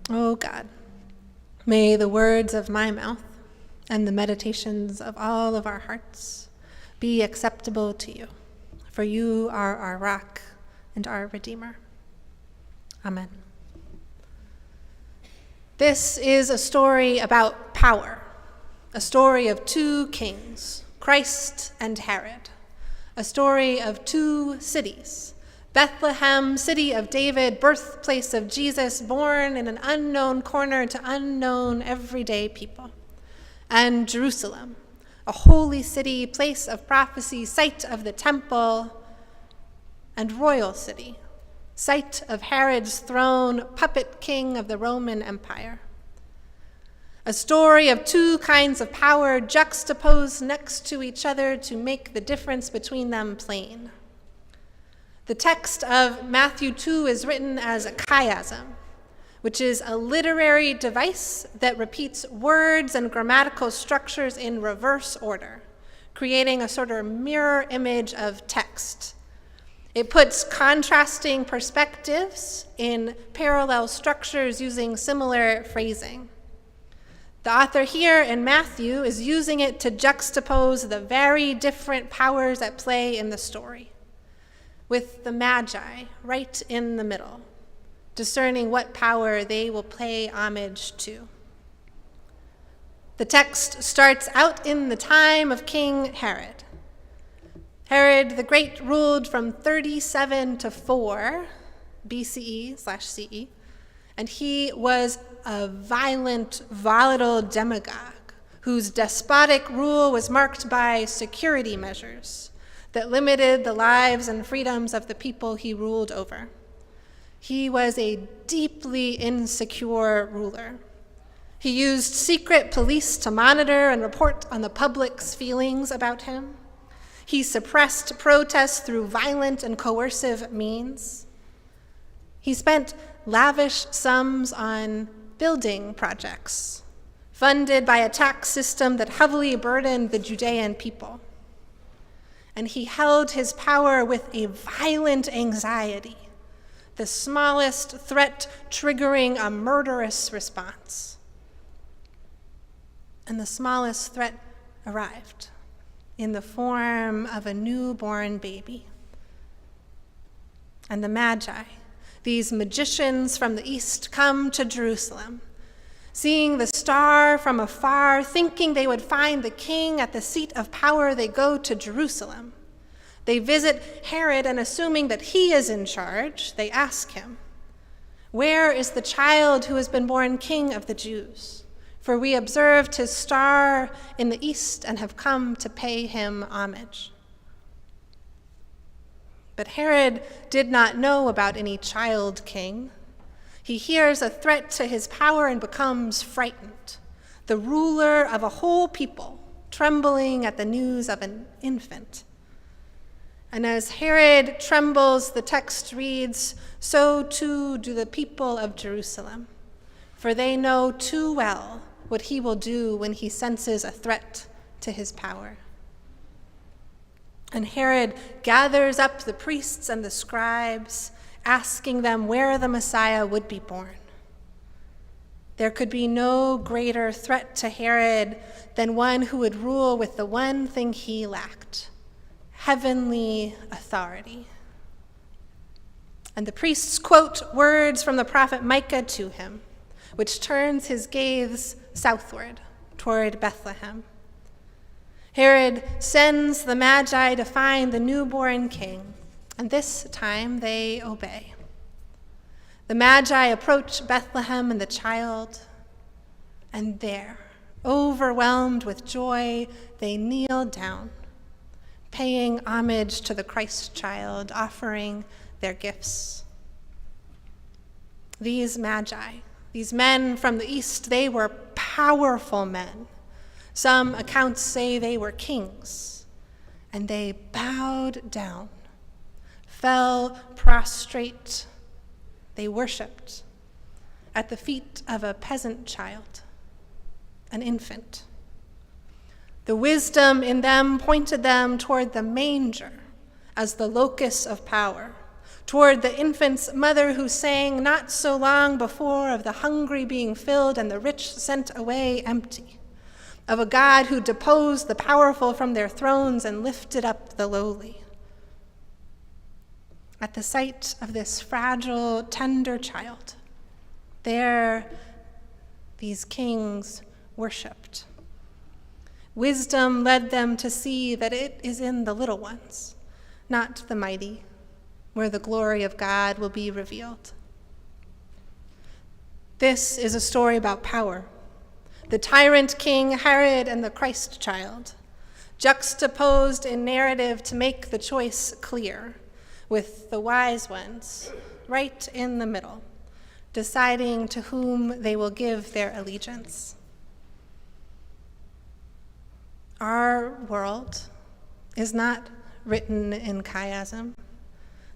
O God, may the words of my mouth and the meditations of all of our hearts be acceptable to you, for you are our rock and our Redeemer. Amen. This is a story about power, a story of two kings, Christ and Herod, a story of two cities, Bethlehem, city of David, birthplace of Jesus, born in an unknown corner to unknown everyday people, and Jerusalem, a holy city, place of prophecy, site of the temple, and royal city, site of Herod's throne, puppet king of the Roman Empire. A story of two kinds of power juxtaposed next to each other to make the difference between them plain. The text of Matthew 2 is written as a chiasm, which is a literary device that repeats words and grammatical structures in reverse order, creating a sort of mirror image of text. It puts contrasting perspectives in parallel structures using similar phrasing. The author here in Matthew is using it to juxtapose the very different powers at play in the story, with the Magi right in the middle, discerning what power they will pay homage to. The text starts out in the time of King Herod. Herod the Great ruled from 37 to 4 BCE/CE, and he was a violent, volatile demagogue whose despotic rule was marked by security measures that limited the lives and freedoms of the people he ruled over. He was a deeply insecure ruler. He used secret police to monitor and report on the public's feelings about him. He suppressed protests through violent and coercive means. He spent lavish sums on building projects, funded by a tax system that heavily burdened the Judean people. And he held his power with a violent anxiety, the smallest threat triggering a murderous response. And the smallest threat arrived in the form of a newborn baby. And the Magi, these magicians from the east, come to Jerusalem, seeing the star from afar, thinking they would find the king at the seat of power. They go to Jerusalem. They visit Herod, and assuming that he is in charge, they ask him, "Where is the child who has been born king of the Jews? For we observed his star in the east and have come to pay him homage." But Herod did not know about any child king. He hears a threat to his power and becomes frightened, the ruler of a whole people, trembling at the news of an infant. And as Herod trembles, the text reads, so too do the people of Jerusalem, for they know too well what he will do when he senses a threat to his power. And Herod gathers up the priests and the scribes, asking them where the Messiah would be born. There could be no greater threat to Herod than one who would rule with the one thing he lacked: heavenly authority. And the priests quote words from the prophet Micah to him, which turns his gaze southward toward Bethlehem. Herod sends the Magi to find the newborn king, and this time they obey. The Magi approach Bethlehem and the child, and there, overwhelmed with joy, they kneel down, paying homage to the Christ child, offering their gifts. These Magi, these men from the east, they were powerful men. Some accounts say they were kings, and they bowed down, fell prostrate. They worshiped at the feet of a peasant child, an infant. The wisdom in them pointed them toward the manger as the locus of power, toward the infant's mother who sang not so long before of the hungry being filled and the rich sent away empty, of a God who deposed the powerful from their thrones and lifted up the lowly. At the sight of this fragile, tender child, there these kings worshiped. Wisdom led them to see that it is in the little ones, not the mighty, where the glory of God will be revealed. This is a story about power, the tyrant king Herod and the Christ child, juxtaposed in narrative to make the choice clear, with the wise ones right in the middle, deciding to whom they will give their allegiance. Our world is not written in chiasm.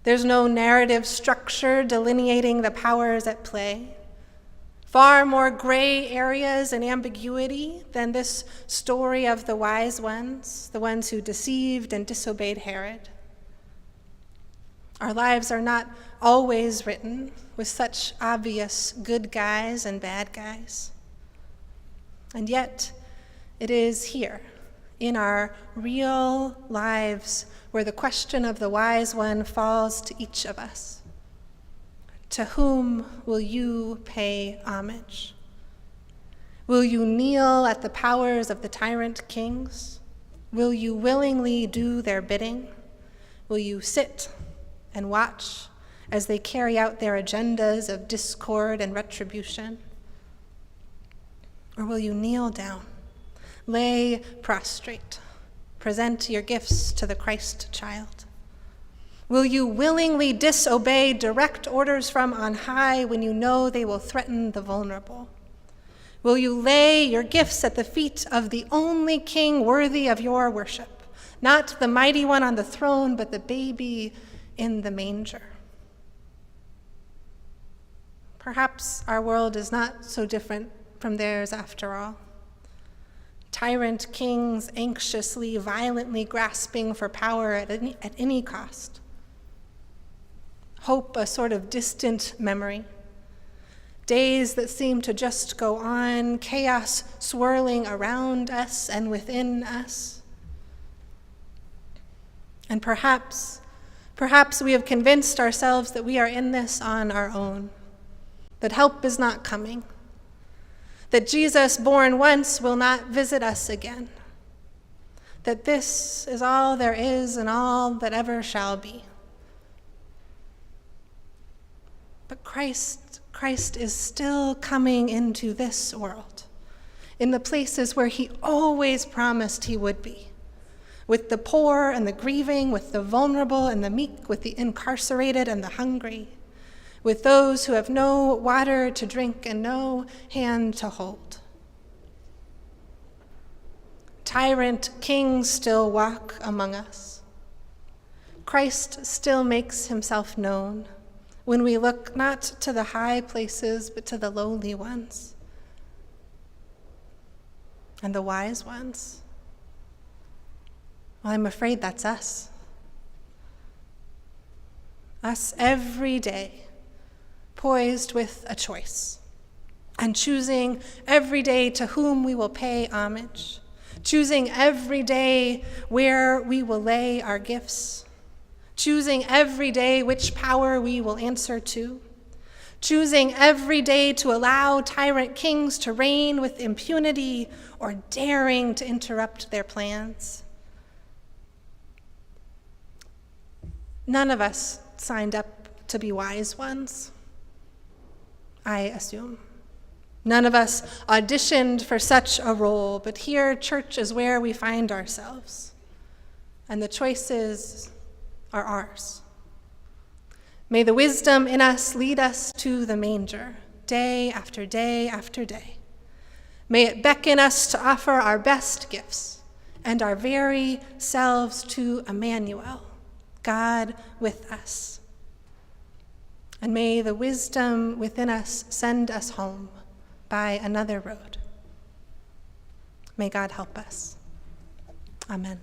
There's no narrative structure delineating the powers at play. Far more gray areas and ambiguity than this story of the wise ones, the ones who deceived and disobeyed Herod. Our lives are not always written with such obvious good guys and bad guys. And yet, it is here, in our real lives, where the question of the wise one falls to each of us. To whom will you pay homage? Will you kneel at the powers of the tyrant kings? Will you willingly do their bidding? Will you sit and watch as they carry out their agendas of discord and retribution? Or will you kneel down, lay prostrate, present your gifts to the Christ child? Will you willingly disobey direct orders from on high when you know they will threaten the vulnerable? Will you lay your gifts at the feet of the only king worthy of your worship, not the mighty one on the throne, but the baby in the manger? Perhaps our world is not so different from theirs after all. Tyrant kings anxiously, violently grasping for power at any cost. Hope a sort of distant memory. Days that seem to just go on, chaos swirling around us and within us. And perhaps we have convinced ourselves that we are in this on our own, that help is not coming, that Jesus, born once, will not visit us again, that this is all there is and all that ever shall be. But Christ is still coming into this world, in the places where he always promised he would be, with the poor and the grieving, with the vulnerable and the meek, with the incarcerated and the hungry, with those who have no water to drink and no hand to hold. Tyrant kings still walk among us. Christ still makes himself known when we look not to the high places, but to the lowly ones and the wise ones. Well, I'm afraid that's us. Us every day, poised with a choice, and choosing every day to whom we will pay homage, choosing every day where we will lay our gifts, choosing every day which power we will answer to, choosing every day to allow tyrant kings to reign with impunity or daring to interrupt their plans. None of us signed up to be wise ones, I assume. None of us auditioned for such a role, but here, church is where we find ourselves, and the choices are ours. May the wisdom in us lead us to the manger, day after day after day. May it beckon us to offer our best gifts and our very selves to Emmanuel, God with us. And may the wisdom within us send us home by another road. May God help us. Amen.